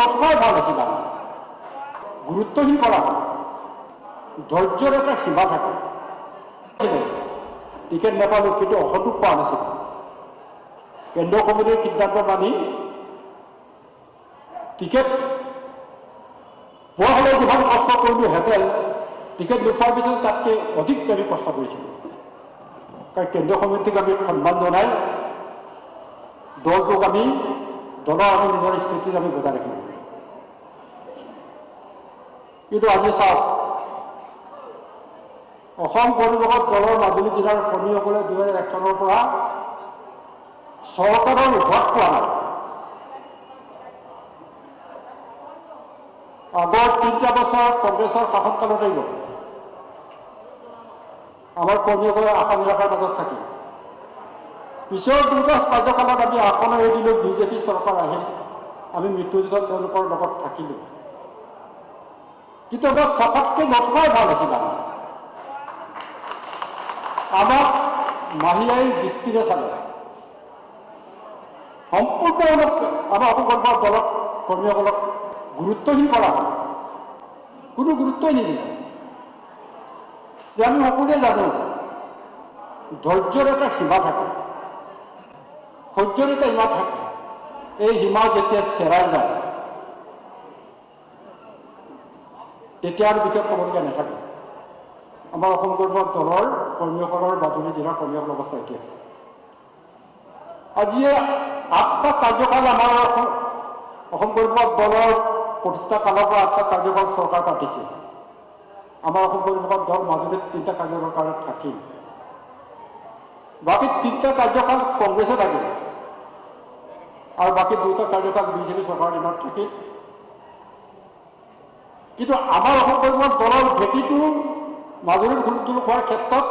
নথকাই ভাল আছিল আমি গুৰুত্বহীন কৰা ধৈৰ্যৰ এটা সীমা থাকে টিকেট নাপালোঁ কিন্তু অসন্তোষ পোৱা নাছিল কেন্দ্ৰীয় কমিটিৰ সিদ্ধান্ত মানি টিকেট পোৱা হ'লে যিমান কষ্ট কৰিলোহেঁতেন টিকেট নোপোৱাৰ পিছত তাতকৈ অধিক আমি কষ্ট কৰিছিলোঁ কাৰণ কেন্দ্ৰীয় সমিতিক আমি সন্মান জনাই দলটোক আমি নিজৰ স্থিতিত আমি বজাই ৰাখিব কিন্তু আজি চাওক অসম পৰিৱেশত দলৰ মাজুলী জিলাৰ কৰ্মীসকলে 2001 চনৰ পৰা চৰকাৰৰ সোৱাদ পোৱা নাই আগৰ 3 বছৰ কংগ্ৰেছৰ শাসনকালত আহিব আমাৰ কৰ্মীসকলে আশা নিৰাশাৰ মাজত থাকিল পিছৰ 2টা কাৰ্যকালত আমি আসন এৰি দিলোঁ বিজেপি চৰকাৰ আহিল আমি মৃত্যুযুদ্ধত তেওঁলোকৰ লগত থাকিলোঁ কিন্তু আমাৰ থকাতকৈ নথকাই ভাল আছিল আমাক মাহিয়াই দৃষ্টিৰে চালে সম্পূৰ্ণ আমাৰ অসমৰ দলক কৰ্মীসকলক গুৰুত্বহীন কৰা হ'ল কোনো গুৰুত্বই নিদিলে যে আমি সকলোৱে জানো ধৈৰ্যৰ এটা সীমা থাকে সহ্যৰ এটা সীমা থাকে এই সীমা যেতিয়া চেৰাই যায় তেতিয়া আৰু বিশেষ ক'বলগীয়া নাথাকে আমাৰ অসম গণ দলৰ কৰ্মীসকলৰ মাজুলী জিলাৰ কৰ্মীসকলৰ অৱস্থা এতিয়া আছে আজিয়ে 8টা কাৰ্যকাল আমাৰ অসম গণ দলৰ প্ৰতিষ্ঠা কালৰ পৰা 8টা কাৰ্যকাল চৰকাৰ পাতিছে আমাৰ অসম গণ দল মাজুলীত 3টা কাৰ্যকালৰ কাৰণে থাকিল বাকী 3টা কাৰ্যকাল কংগ্ৰেছে থাকিল আৰু বাকী 2টা কাৰ্যকাল বিজেপি চৰকাৰৰ দিনত থাকিল কিন্তু আমাৰ অসম গণ দলৰ ভেটিটো মাজুলীৰ হুলস্থুল হোৱাৰ ক্ষেত্ৰত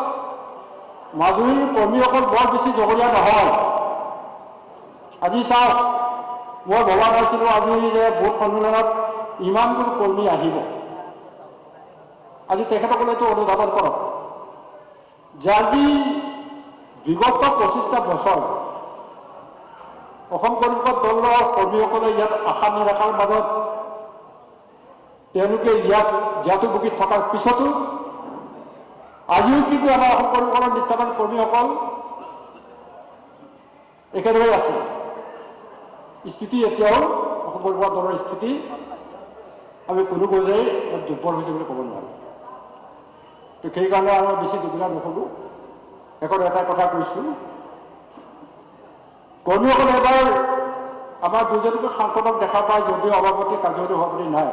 মাজুলীৰ কৰ্মীসকল বৰ বেছি জগৰীয়া নহয় আজি চাওক মই ভবা নাছিলোঁ আজি যে ভোট সন্মিলনত ইমানবোৰ কৰ্মী আহিব আজি তেখেতসকলেতো অনুধাৱন কৰক যে আজি বিগত 25টা বছৰ অসম পৰিৱেশ দলৰ কৰ্মীসকলে ইয়াত আশা নিৰাশাৰ মাজত তেওঁলোকে ইয়াত জীয়াতু ভুগি থকাৰ পিছতো আজিও কিন্তু আমাৰ অসম পৰিৱেশৰ নিষ্ঠাবান কৰ্মীসকল একেদৰে আছে স্থিতি এতিয়াও অসম পৰিৱেশ দলৰ স্থিতি আমি কোনো পৰ্যায়ে দুৰ্বল হৈছে বুলি ক'ব নোৱাৰোঁ তো সেইকাৰণে আৰু বেছি দুবিধা নক'লোঁ শেষত এটা কথা কৈছোঁ কৰ্মীসকলে এবাৰ আমাৰ দুজনকৈ সাংসদক দেখা পায় যদিও সভাপতি কাৰ্যকৰী সভাপতি নাই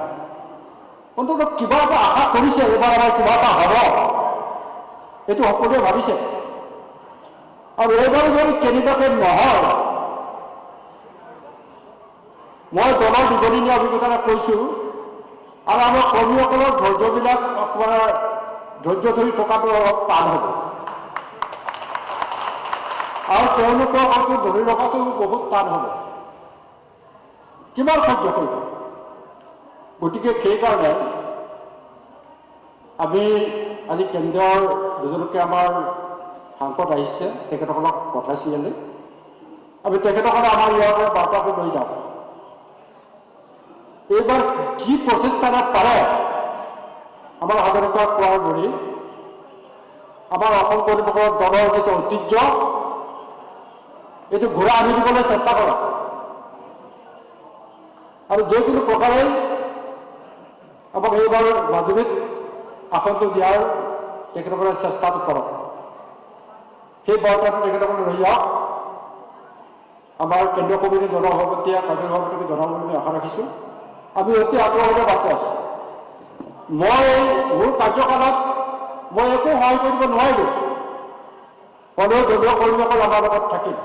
অন্ততঃ কিবা এটা আশা কৰিছে এইবাৰ আমাৰ কিবা এটা হ'ব এইটো সকলোৱে ভাবিছে আৰু এইবাৰ যদি কেনেবাকৈ নহয় মই দলৰ দীৰ্ঘদিনীয়া অভিজ্ঞতা কৈছোঁ আৰু আমাৰ কৰ্মীসকলৰ ধৈৰ্যবিলাক আপোনাৰ ধৈৰ্য ধৰি থকাটো অলপ টান হ'ব আৰু তেওঁলোকৰ হয়তো ধৰি ৰখাটো বহুত টান হ'ব কিমান সহ্য কৰিব গতিকে সেইকাৰণে আমি আজি কেন্দ্ৰৰ দুজনকৈ আমাৰ সাংসদ আহিছে তেখেতসকলক পঠাইছে ইয়ালৈ আমি তেখেতসকলে আমাৰ ইয়াৰ পৰা বাৰ্তাটো লৈ যাওঁ এইবাৰ কি প্ৰচেষ্টাৰে পাৰে আমাৰ সাধাৰণতে কোৱাৰ দৰে আমাৰ অসম পৰিৱেশৰ দলৰ যিটো ঐতিহ্য এইটো ঘূৰাই আনি দিবলৈ চেষ্টা কৰক আৰু যিকোনো প্ৰকাৰে আমাক এইবাৰ মাজুলীত আসনটো দিয়াৰ তেখেতসকলে চেষ্টাটো কৰক সেই বাৰ্তাটো তেখেতসকলে লৈ যাওক আমাৰ কেন্দ্ৰীয় কমিটিৰ দলৰ সভাপতিয়ে কাৰ্যকৰী সভাপতিকে জনাব বুলি আশা ৰাখিছোঁ আমি অতি আগ্ৰহেৰে বাচ্ছা আছোঁ মই মোৰ কাৰ্যকালত মই একো সহায় কৰিব নোৱাৰিলোঁ হ'লেও দলীয় কৰ্মীসকল আমাৰ লগত থাকিল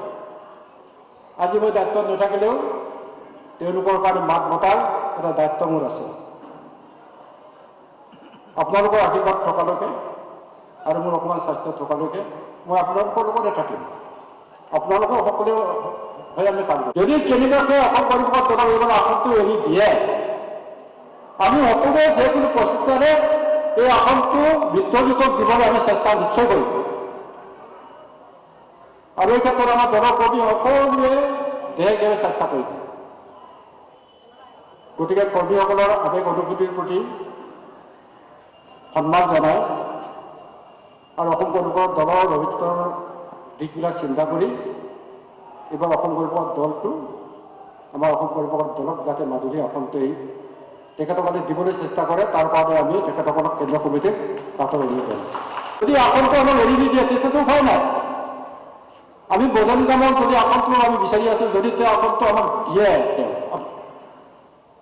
আজি মই দায়িত্বত নাথাকিলেও তেওঁলোকৰ কাৰণে মাত মতাৰ এটা দায়িত্ব মোৰ আছে আপোনালোকৰ আশীৰ্বাদ থকালৈকে আৰু মোৰ অকণমান স্বাস্থ্য থকালৈকে মই আপোনালোকৰ লগতে থাকিম আপোনালোকৰ সকলো হৈ আমি কাম কৰিম যদি কেনেবাকৈ অসম পৰিৱেশত দলক এইবাৰ আসনটো এৰি দিয়ে আমি সকলোৱে যিকোনো প্ৰচেষ্টাৰে এই আসনটো মিত্ৰজোঁটক দিবলৈ আমি চেষ্টা নিশ্চয় কৰিম আৰু এই ক্ষেত্ৰত আমাৰ দলৰ কৰ্মী সকলোৱে দেহে গেৰে চেষ্টা কৰিব গতিকে কৰ্মীসকলৰ আৱেগ অনুভূতিৰ প্ৰতি সন্মান জনাই আৰু অসম কৰ্মীকৰ দলৰ ভৱিষ্যতৰ দিশবিলাক চিন্তা কৰি এইবাৰ অসম কৰ্মীকৰ দলটো আমাৰ অসম কৰ্মীকৰ দলক যাতে মাজুলী আসনটোৱেই তেখেতসকলে দিবলৈ চেষ্টা কৰে তাৰ বাবে আমি তেখেতসকলক কেন্দ্ৰীয় কমিটিক তাতো অনুৰোধ জনাইছোঁ। যদি আসনটো আমাক এৰি নিদিয়ে তেতিয়াতো উপায় নাই। আমি বজন কামক যদি আসনটো আমি বিচাৰি আছোঁ, যদি তেওঁ আসনটো আমাক দিয়ে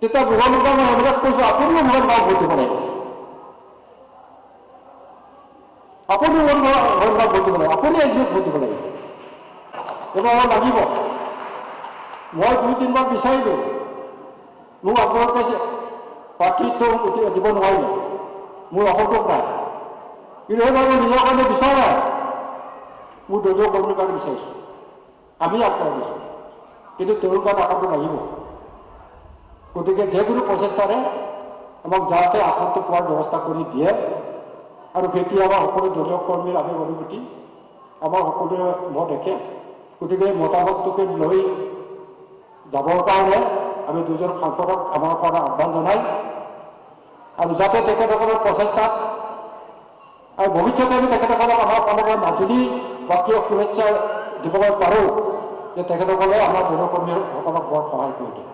তেতিয়া মোহন গাঁও মই সেইবিলাক কৈছোঁ, আপুনিও মোহন গাঁও ভোট দিব লাগিব, আপুনিও মোহন গাঁও ভোট দিব লাগিব, আপুনি এজনীক ভোট দিব লাগিব। এইবাৰ আমাক লাগিব। মই 2-3বাৰ বিচাৰিলোঁ, মোক আপোনালোকে প্ৰাৰ্থিত্ব দিব নোৱাৰিলে, মোৰ অসন্তোষ নাই, কিন্তু সেইবাৰ মই নিজৰ কাৰণে বিচৰা নাই, মোৰ দলীয় কৰ্মীৰ কাৰণে বিচাৰিছোঁ, আমি আগবঢ়াই দিছোঁ, কিন্তু তেওঁৰ কাৰণে আসনটো লাগিব। গতিকে যিকোনো প্ৰচেষ্টাৰে আমাক যাতে আসনটো পোৱাৰ ব্যৱস্থা কৰি দিয়ে আৰু তেতিয়া আমাৰ সকলো দলীয় কৰ্মীৰ আৱেগ অনুভূতি আমাৰ সকলোৰে মত একে। গতিকে মতামতটোকে লৈ যাবৰ কাৰণে আমি দুজন সাংসদক আমাৰ পৰা আহ্বান জনাই আৰু যাতে তেখেতসকলৰ প্ৰচেষ্টাত আৰু ভৱিষ্যতে আমি তেখেতসকলক আমাৰ ফালৰ পৰা মাজুলী বাকী শুভেচ্ছা দিবলৈ পাৰোঁ যে তেখেতসকলে আমাৰ দলীয় কৰ্মীসকলক বৰ সহায় কৰি দিয়ে।